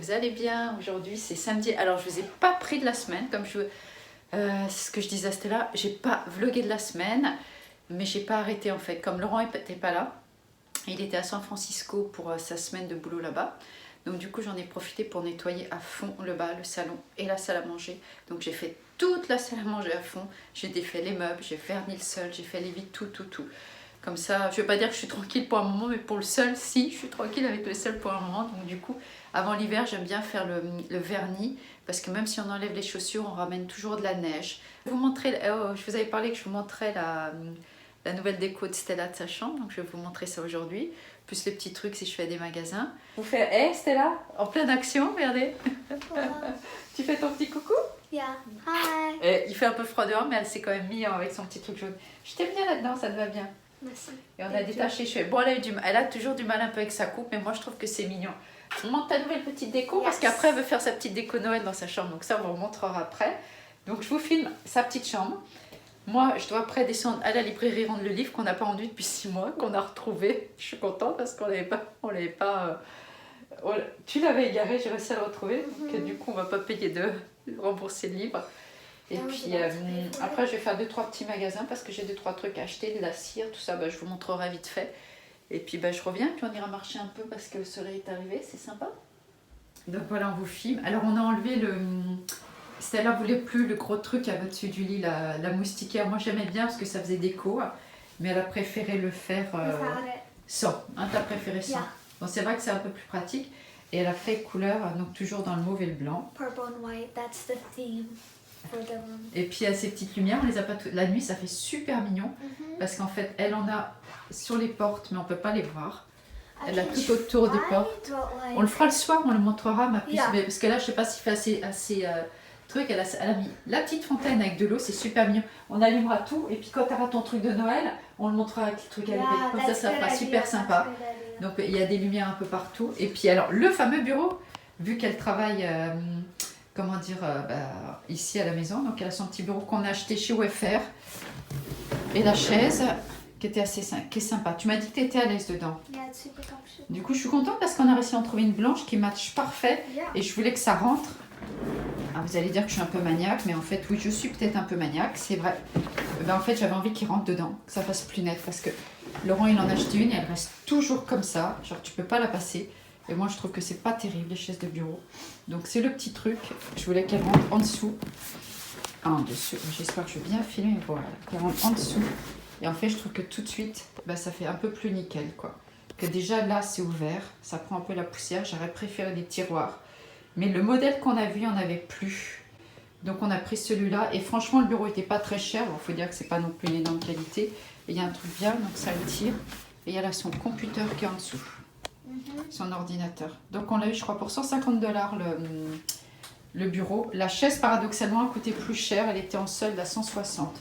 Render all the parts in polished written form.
vous allez bien. Aujourd'hui c'est samedi, alors je vous ai pas pris de la semaine comme c'est ce que je disais à Stella, j'ai pas vlogué de la semaine, mais j'ai pas arrêté en fait, comme Laurent n'était pas là, il était à San Francisco pour sa semaine de boulot là-bas, donc du coup j'en ai profité pour nettoyer à fond le bas, le salon et la salle à manger. Donc j'ai fait toute la salle à manger à fond, j'ai défait les meubles, j'ai verni le sol, j'ai fait les vitres, tout. Comme ça, je ne veux pas dire que je suis tranquille pour un moment, mais pour le sol, si, je suis tranquille avec le sol pour un moment. Donc du coup, avant l'hiver, j'aime bien faire le vernis, parce que même si on enlève les chaussures, on ramène toujours de la neige. Je vous avais parlé que je vous montrais la nouvelle déco de Stella de sa chambre, donc je vais vous montrer ça aujourd'hui. Plus les petits trucs si je fais des magasins. Vous faites, hey Stella, en pleine action, regardez. Tu fais ton petit coucou? Yeah. Hi. Et il fait un peu froid dehors, mais elle s'est quand même mise avec son petit truc jaune. Je t'aime bien là-dedans, ça te va bien. Merci. Et on a détaché les cheveux. Bon, elle a toujours du mal un peu avec sa coupe, mais moi je trouve que c'est mignon. On montre ta nouvelle petite déco, parce qu'après elle veut faire sa petite déco Noël dans sa chambre, donc ça on vous montrera après. Donc je vous filme sa petite chambre. Moi je dois après descendre à la librairie rendre le livre qu'on n'a pas rendu depuis 6 mois, qu'on a retrouvé. Je suis contente parce qu'on l'avait pas. Tu l'avais égaré, j'ai réussi à le retrouver, donc du coup on va pas payer de rembourser le livre. Et puis après je vais faire 2-3 petits magasins parce que j'ai 2-3 trucs à acheter, de la cire, tout ça, je vous montrerai vite fait. Et puis je reviens, puis on ira marcher un peu parce que le soleil est arrivé, c'est sympa. Donc voilà, on vous filme. Alors on a enlevé Stella voulait plus le gros truc à au-dessus du lit, la moustiquaire. Moi j'aimais bien parce que ça faisait déco, mais elle a préféré le faire sans. Hein, t'as préféré sans. Yeah. Bon, c'est vrai que c'est un peu plus pratique. Et elle a fait couleur, donc toujours dans le mauve et le blanc. Purple and white, that's the theme. Et puis à ces petites lumières, on les a pas la nuit, ça fait super mignon parce qu'en fait, elle en a sur les portes, mais on peut pas les voir. Elle a tout autour des portes. On le fera le soir, on le montrera ma puce, mais parce que là, je sais pas s'il fait assez truc. Elle a mis la petite fontaine avec de l'eau, c'est super mignon. On allumera tout et puis quand tu auras ton truc de Noël, on le montrera avec les trucs à l'épée. Comme ça fera super sympa. Donc il y a des lumières un peu partout. Et puis alors le fameux bureau, vu qu'elle travaille. Comment dire, ici à la maison. Donc elle a son petit bureau qu'on a acheté chez OFR. Et la chaise qui était qui est sympa. Tu m'as dit que tu étais à l'aise dedans. Yeah, it's super comfortable. Du coup je suis contente parce qu'on a réussi à en trouver une blanche qui matche parfait. Yeah. Et je voulais que ça rentre. Alors, vous allez dire que je suis un peu maniaque, mais en fait oui je suis peut-être un peu maniaque, c'est vrai. En fait j'avais envie qu'il rentre dedans, que ça fasse plus net. Parce que Laurent il en a acheté une et elle reste toujours comme ça. Genre tu peux pas la passer. Et moi, je trouve que c'est pas terrible, les chaises de bureau. Donc, c'est le petit truc. Je voulais qu'elle rentre en dessous. En dessous. J'espère que je vais bien filmer. Voilà. Qu'elle rentre en dessous. Et en fait, je trouve que tout de suite, ça fait un peu plus nickel, quoi. Que déjà, là, c'est ouvert. Ça prend un peu la poussière. J'aurais préféré des tiroirs. Mais le modèle qu'on a vu, il n'y en avait plus. Donc, on a pris celui-là. Et franchement, le bureau n'était pas très cher. Il faut dire que c'est pas non plus une énorme qualité. Et il y a un truc bien. Donc, ça le tire. Et il y a là son computer qui est en dessous. Son ordinateur. Donc on l'a eu je crois pour 150 $ le bureau. La chaise paradoxalement a coûté plus cher, elle était en solde à 160.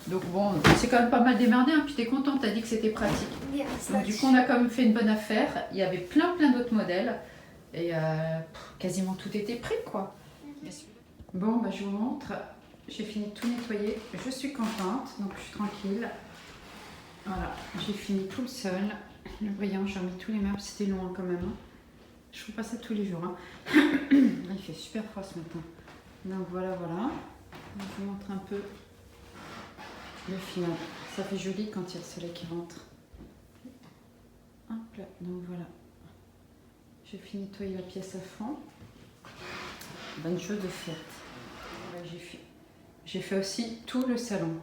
Donc bon, c'est quand même pas mal démerdé, hein. Puis t'es contente, t'as dit que c'était pratique. Donc du coup on a quand même fait une bonne affaire. Il y avait plein d'autres modèles et quasiment tout était pris quoi. Bon je vous montre, j'ai fini de tout nettoyer, je suis contente, donc je suis tranquille. Voilà, j'ai fini tout le sol. Le brillant, j'ai remis tous les meubles, c'était long quand même. Hein. Je fais pas ça tous les jours. Hein. Il fait super froid ce matin. Donc voilà. Je vous montre un peu le final. Ça fait joli quand il y a le soleil qui rentre. Hop là, donc voilà. J'ai fini de nettoyer la pièce à fond. Bonne chose de faite. J'ai fait aussi tout le salon.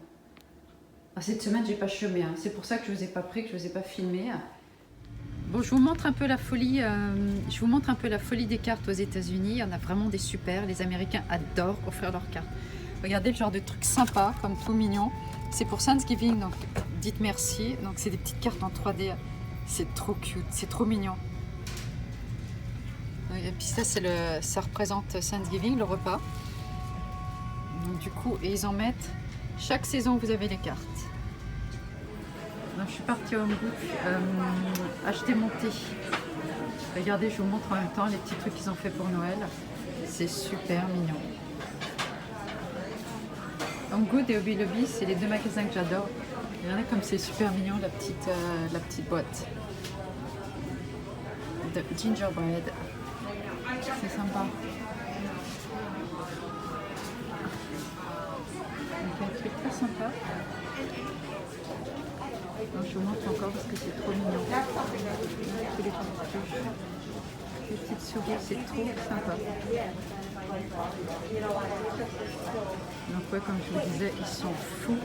Cette semaine, j'ai pas chômé. Hein. C'est pour ça que je vous ai pas pris, que je vous ai pas filmé. Bon, je vous montre un peu la folie. Je vous montre un peu la folie des cartes aux États-Unis. Il y en a vraiment des super. Les Américains adorent offrir leurs cartes. Regardez le genre de trucs sympas, comme tout mignon. C'est pour Thanksgiving, donc dites merci. Donc c'est des petites cartes en 3D. C'est trop cute, c'est trop mignon. Et puis ça représente Thanksgiving, le repas. Donc du coup, et ils en mettent. Chaque saison, vous avez les cartes. Donc, je suis partie au Home Goods acheter mon thé. Regardez, je vous montre en même temps les petits trucs qu'ils ont fait pour Noël. C'est super mignon. Home Goods et Hobby Lobby, c'est les deux magasins que j'adore. Regardez comme c'est super mignon la petite boîte de gingerbread. C'est sympa. Donc il y a un truc très sympa. Alors, je vous montre encore parce que c'est trop mignon. Tous les petites souris, c'est trop sympa. Donc ouais, comme je vous disais, ils sont fous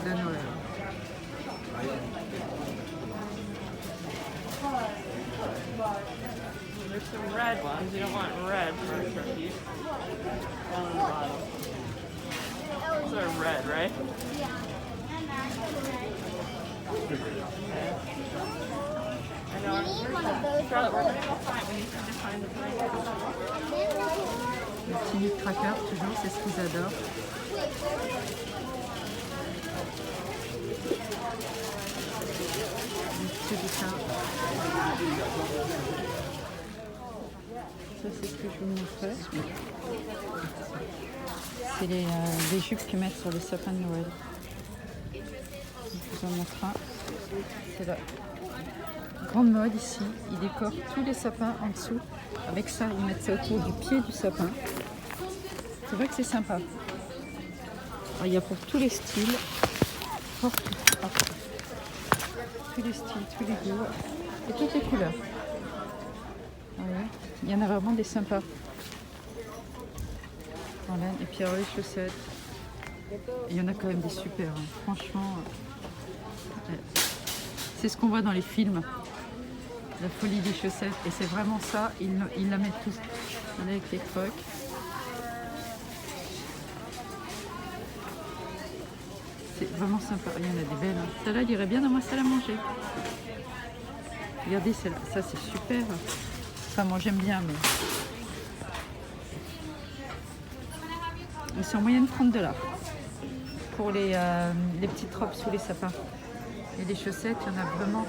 de Noël. There's some red ones. You don't want red for turkeys. Down in the bottom. Those are red, right? I know. Charlotte, we're gonna go find. We need to find the place. Le petit Nutcracker, toujours, c'est ce qu'ils adorent. Les petits lutins. Ça, c'est ce que je vous montrais. C'est les jupes qu'ils mettent sur les sapins de Noël. Je vous en montre un. C'est la grande mode ici. Ils décorent tous les sapins en dessous. Avec ça, ils mettent ça autour du pied du sapin. C'est vrai que c'est sympa. Alors, il y a pour tous les styles. Tous les styles, tous les goûts. Et toutes les couleurs. Voilà. Il y en a vraiment des sympas. Voilà. Et puis alors les chaussettes. Il y en a quand même des super. Hein. Franchement, c'est ce qu'on voit dans les films. La folie des chaussettes. Et c'est vraiment ça. Ils la mettent tous. Voilà, avec les crocs. C'est vraiment sympa. Il y en a des belles. Hein. Celle-là, il irait bien dans ma salle à manger. Regardez celle-là. Ça, c'est super. Enfin, moi, j'aime bien, mais... Ils sont en moyenne $30 pour les petites robes sous les sapins. Et les chaussettes, il y en a vraiment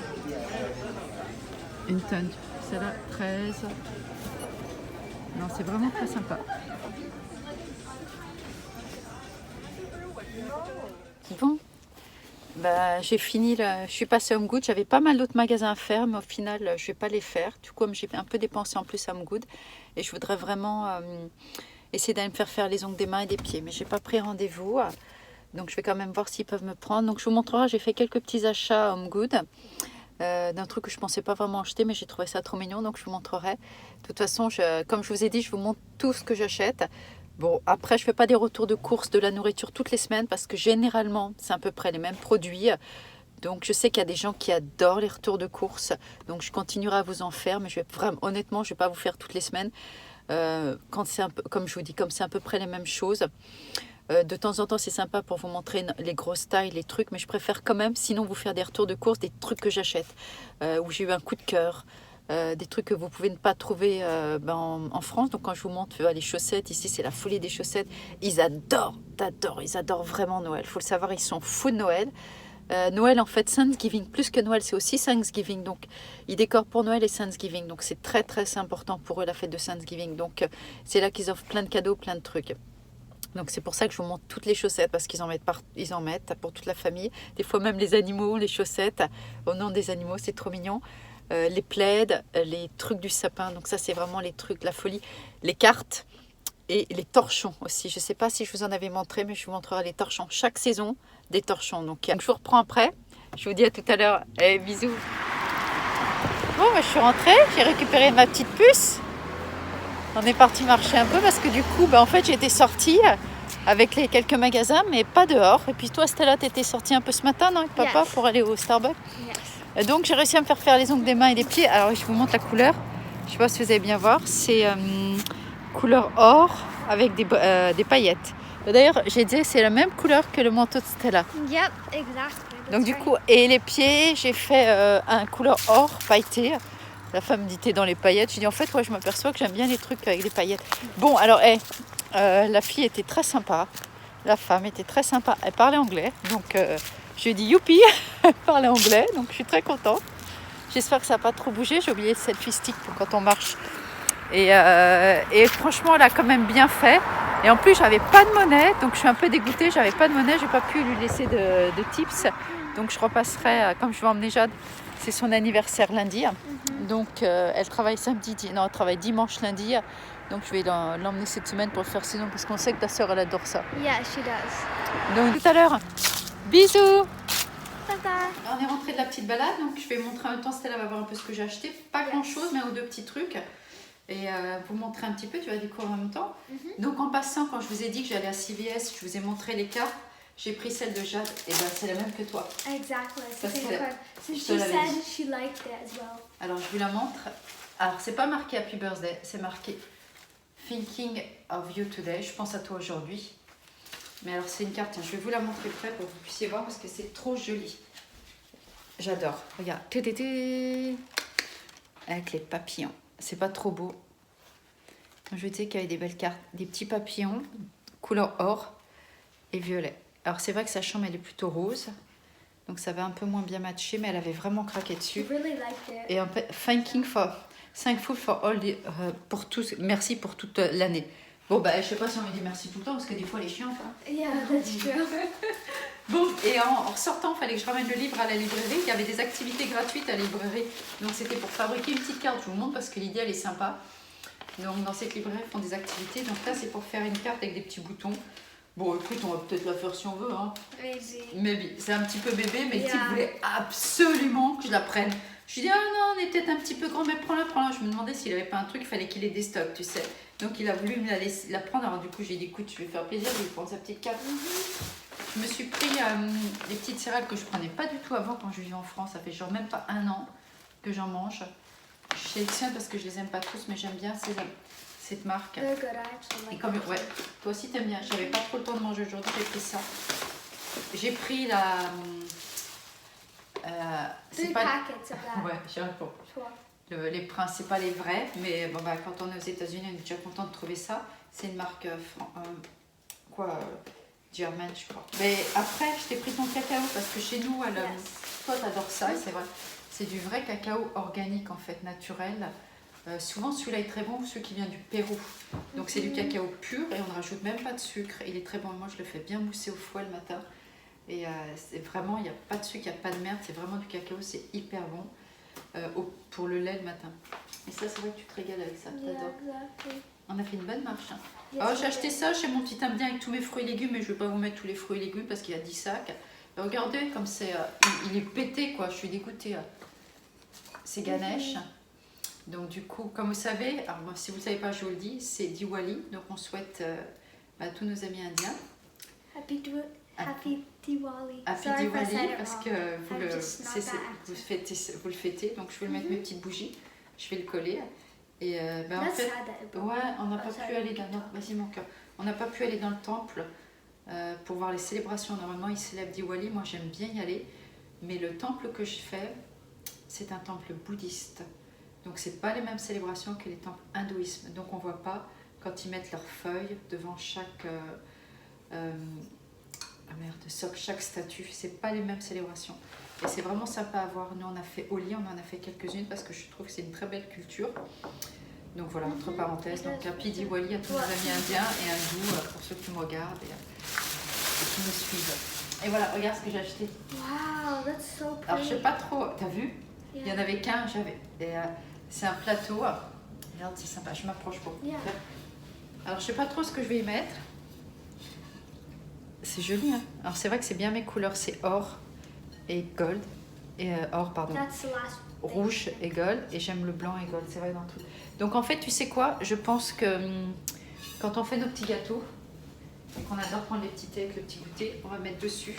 une tonne. Celle-là, 13. Non, c'est vraiment très sympa. Bon, bah, j'ai fini, je suis passée à Home Goods. J'avais pas mal d'autres magasins à faire, mais au final, je vais pas les faire. Du coup, comme j'ai un peu dépensé en plus à Home Goods, et je voudrais vraiment essayer d'aller me faire les ongles des mains et des pieds. Mais j'ai pas pris rendez-vous, donc je vais quand même voir s'ils peuvent me prendre. Donc je vous montrerai, j'ai fait quelques petits achats à Home Goods. D'un truc que je pensais pas vraiment acheter, mais j'ai trouvé ça trop mignon, donc je vous montrerai. De toute façon, comme je vous ai dit, je vous montre tout ce que j'achète. Bon, après, je fais pas des retours de course de la nourriture toutes les semaines parce que généralement, c'est à peu près les mêmes produits. Donc, je sais qu'il y a des gens qui adorent les retours de course. Donc, je continuerai à vous en faire, mais je vais vraiment, honnêtement, je vais pas vous faire toutes les semaines. Quand c'est un peu, comme je vous dis, comme c'est à peu près les mêmes choses. De temps en temps, c'est sympa pour vous montrer les grosses tailles, les trucs, mais je préfère quand même, sinon, vous faire des retours de course, des trucs que j'achète, où j'ai eu un coup de cœur. Des trucs que vous pouvez ne pas trouver en France. Donc quand je vous montre les chaussettes, ici c'est la folie des chaussettes. Ils adorent vraiment Noël. Il faut le savoir, ils sont fous de Noël. Noël en fait, Thanksgiving, plus que Noël, c'est aussi Thanksgiving. Donc ils décorent pour Noël et Thanksgiving. Donc c'est très très important pour eux la fête de Thanksgiving. Donc c'est là qu'ils offrent plein de cadeaux, plein de trucs. Donc c'est pour ça que je vous montre toutes les chaussettes parce qu'ils en mettent pour toute la famille. Des fois même les animaux, les chaussettes au nom des animaux, c'est trop mignon. Les plaids, les trucs du sapin, donc ça c'est vraiment les trucs, la folie, les cartes et les torchons aussi. Je ne sais pas si je vous en avais montré, mais je vous montrerai les torchons. Chaque saison, des torchons. Donc je vous reprends après. Je vous dis à tout à l'heure. Bisous. Bon, je suis rentrée, j'ai récupéré ma petite puce. On est parti marcher un peu parce que du coup, en fait, j'étais sortie avec quelques magasins, mais pas dehors. Et puis toi, Stella, tu étais sortie un peu ce matin, non, avec papa, pour aller au Starbucks. Donc j'ai réussi à me faire les ongles des mains et des pieds. Alors je vous montre la couleur. Je ne sais pas si vous allez bien voir. C'est couleur or avec des paillettes. D'ailleurs, j'ai dit c'est la même couleur que le manteau de Stella. Yep, exactly. Donc du coup, et les pieds, j'ai fait un couleur or pailleté. La femme me dit t'es dans les paillettes. J'ai dit en fait, je m'aperçois que j'aime bien les trucs avec les paillettes. Bon, alors la fille était très sympa. La femme était très sympa. Elle parlait anglais. Donc je lui ai dit youpi, elle parlait anglais, donc je suis très contente. J'espère que ça n'a pas trop bougé. J'ai oublié le selfie stick pour quand on marche. Et franchement, elle a quand même bien fait. Et en plus, j'avais pas de monnaie, donc je suis un peu dégoûtée. J'avais pas de monnaie, j'ai pas pu lui laisser de tips. Donc je repasserai, comme je vais emmener Jade, c'est son anniversaire lundi. Donc, elle travaille non, elle travaille dimanche, lundi. Donc, je vais l'emmener cette semaine pour le faire sinon, parce qu'on sait que ta soeur, elle adore ça. Yeah, she does. Donc, tout à l'heure. Bisous! Bye-bye. On est rentré de la petite balade, donc je vais montrer en même temps, Stella va voir un peu ce que j'ai acheté. Pas grand-chose, mais un ou deux petits trucs. Et vous montrer un petit peu, tu vas découvrir en même temps. Donc, en passant, quand je vous ai dit que j'allais à CVS, je vous ai montré les cartes. J'ai pris celle de Jade, et ben c'est la même que toi. Exactly. Parce Same que card. So je she te l'avais said dit. she liked it as well. Alors, je vous la montre. Alors, c'est pas marqué Happy Birthday, c'est marqué Thinking of You Today. Je pense à toi aujourd'hui. Mais alors, c'est une carte, je vais vous la montrer près pour que vous puissiez voir parce que c'est trop joli. J'adore. Regarde. Avec les papillons. C'est pas trop beau. Je disais qu'il y avait des belles cartes. Des petits papillons, couleur or et violet. Alors, c'est vrai que sa chambre, elle est plutôt rose. Donc, ça va un peu moins bien matcher, mais elle avait vraiment craqué dessus. She really liked it. Et en fait, thankful for all the, pour tous, merci pour toute l'année. Bon, bah, je sais pas si on lui dit merci tout le temps, parce que des fois, elle est chiante. Hein. Yeah, that's true. Bon, et en ressortant, il fallait que je ramène le livre à la librairie. Il y avait des activités gratuites à la librairie. Donc, c'était pour fabriquer une petite carte. Je vous montre parce que l'idée, elle est sympa. Donc, dans cette librairie, ils font des activités. Donc là, c'est pour faire une carte avec des petits boutons. Bon, écoute, on va peut-être la faire si on veut. Hein. Maybe. C'est un petit peu bébé, mais le Yeah. type voulait absolument que je la prenne. Je lui dis, ah non, on est peut-être un petit peu grand, mais prends-la, prends-la. Je me demandais s'il n'avait pas un truc, il fallait qu'il ait des stocks, tu sais. Donc il a voulu me la prendre. Alors du coup, j'ai dit, écoute, je vais faire plaisir, je vais prendre sa petite carte. Je me suis pris des petites céréales que je prenais pas du tout avant quand je vivais en France. Ça fait genre même pas un an que j'en mange. Je sélectionne parce que je les aime pas tous, mais j'aime bien cette marque. They're good. I actually Et like comme, them. ouais, toi aussi t'aimes bien. J'avais pas trop le temps de manger aujourd'hui, j'ai pris ça. J'ai pris la. C'est 3 pas. packets of that. Ouais, j'ai un peu. Trois. Les princes, c'est pas les vrais, mais bon, bah, quand on est aux États-Unis, on est déjà content de trouver ça. C'est une marque German, je crois. Mais après, je t'ai pris ton cacao parce que chez nous, toi, t'adores ça, et c'est vrai. C'est du vrai cacao organique en fait, naturel. Souvent, celui-là est très bon, celui qui vient du Pérou. Donc, c'est du cacao pur et on ne rajoute même pas de sucre. Il est très bon. Moi, je le fais bien mousser au fouet le matin. Et c'est vraiment, il n'y a pas de sucre, il n'y a pas de merde. C'est vraiment du cacao, c'est hyper bon pour le lait le matin. Et ça, c'est vrai que tu te régales avec ça. Yeah, T'adores. exactly. On a fait une bonne marche. Hein. Yes, Alors, we j'ai acheté did. ça chez mon petit indien avec tous mes fruits et légumes, mais je ne vais pas vous mettre tous les fruits et légumes parce qu'il y a 10 sacs. Et regardez comme c'est, il est pété quoi, je suis dégoûtée. C'est Ganesh. Donc du coup, comme vous savez, alors moi, si vous ne savez pas, je vous le dis, c'est Diwali. Donc on souhaite à tous nos amis indiens Happy Diwali. Happy Sorry if I said Diwali it parce wrong. que vous I'm le, just not that active. vous le fêtez. Donc je vais le mettre mes petites bougies, je vais le coller. Et en That's fait, sad that it broke. ouais, on n'a pas Oh, pu aller dans. Non, vas-y mon cœur. On n'a pas pu aller dans le temple pour voir les célébrations. Normalement, ils célèbrent Diwali. Moi, j'aime bien y aller. Mais le temple que je fais, c'est un temple bouddhiste. Donc, c'est pas les mêmes célébrations que les temples hindouismes. Donc, on voit pas quand ils mettent leurs feuilles devant chaque chaque statue. C'est pas les mêmes célébrations. Et c'est vraiment sympa à voir. Nous, on a fait Holi, on en a fait quelques-unes parce que je trouve que c'est une très belle culture. Donc voilà, entre parenthèses, donc Happy Diwali à tous nos amis indiens et hindous pour ceux qui me regardent et qui me suivent. Et voilà, regarde ce que j'ai acheté. Wow, that's so pretty. Alors je sais pas trop, t'as vu? Yeah. Il y en avait qu'un, j'avais. Et c'est un plateau. Regarde, c'est sympa, je m'approche pour. Yeah. Alors je sais pas trop ce que je vais y mettre. C'est joli, hein? Alors c'est vrai que c'est bien mes couleurs, c'est or et gold. Et or, pardon. That's the last thing. Rouge et gold, et j'aime le blanc et gold, c'est vrai dans tout. Donc en fait, tu sais quoi, je pense que quand on fait nos petits gâteaux et qu'on adore prendre les petits thés avec le petit goûter, on va mettre dessus.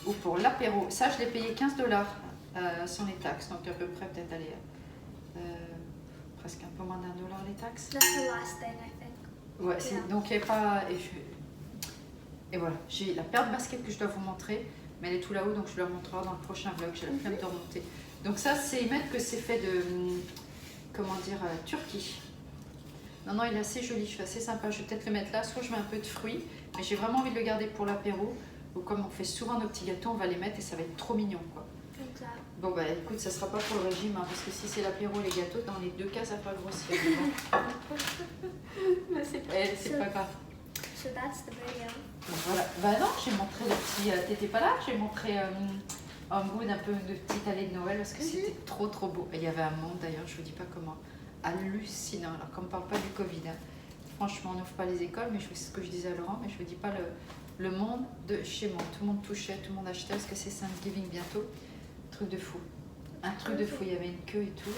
Ou pour l'apéro, ça je l'ai payé 15 $ sans les taxes, donc à peu près peut-être aller presque un peu moins d'$1 les taxes. That's the last thing, I think. Ouais, Yeah. donc il n'y a pas. Et voilà, j'ai la paire de baskets que je dois vous montrer, mais elle est tout là-haut, donc je vous la montrerai dans le prochain vlog. J'ai la flemme de remonter. Donc ça, c'est mettre que c'est fait de, comment dire, Turquie. Non, il est assez joli, je suis assez sympa. Je vais peut-être le mettre là, soit je mets un peu de fruits, mais j'ai vraiment envie de le garder pour l'apéro. Ou comme on fait souvent nos petits gâteaux, on va les mettre et ça va être trop mignon, quoi. Exactly. Bon bah écoute, ça sera pas pour le régime, hein, parce que si c'est l'apéro, les gâteaux, dans les deux cas, ça va grossir. Mais c'est pas grave. So that's the video. Donc voilà. Bah non, j'ai montré le petit. T'étais pas là? J'ai montré en mood un peu de petite allée de Noël parce que c'était trop beau. Et il y avait un monde d'ailleurs, je vous dis pas comment, hallucinant. Alors qu'on ne parle pas du Covid, hein. Franchement, on n'ouvre pas les écoles, mais c'est ce que je disais à Laurent, mais je vous dis pas le monde de chez moi. Tout le monde touchait, tout le monde achetait parce que c'est Thanksgiving bientôt. Truc de fou. Un truc de fou, il y avait une queue et tout.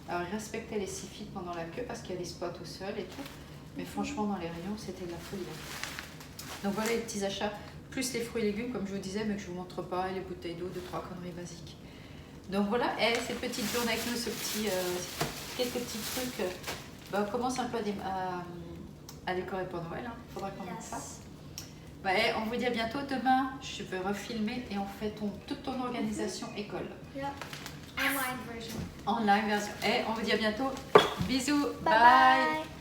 Alors, je respectais les 6 filles pendant la queue parce qu'il y a les spots au sol et tout. Mais franchement, dans les rayons, c'était de la folie. Donc voilà les petits achats, plus les fruits et légumes, comme je vous disais, mais que je ne vous montre pas, et les bouteilles d'eau, 2-3 conneries basiques. Donc voilà, et cette petite journée avec nous, quelques petits trucs, on commence un peu à décorer pour Noël. Il faudra qu'on en fasse. On vous dit à bientôt. Demain, je vais refilmer et on fait toute ton organisation école. Yeah. Online version. Online version. Et on vous dit à bientôt. Bisous. Bye.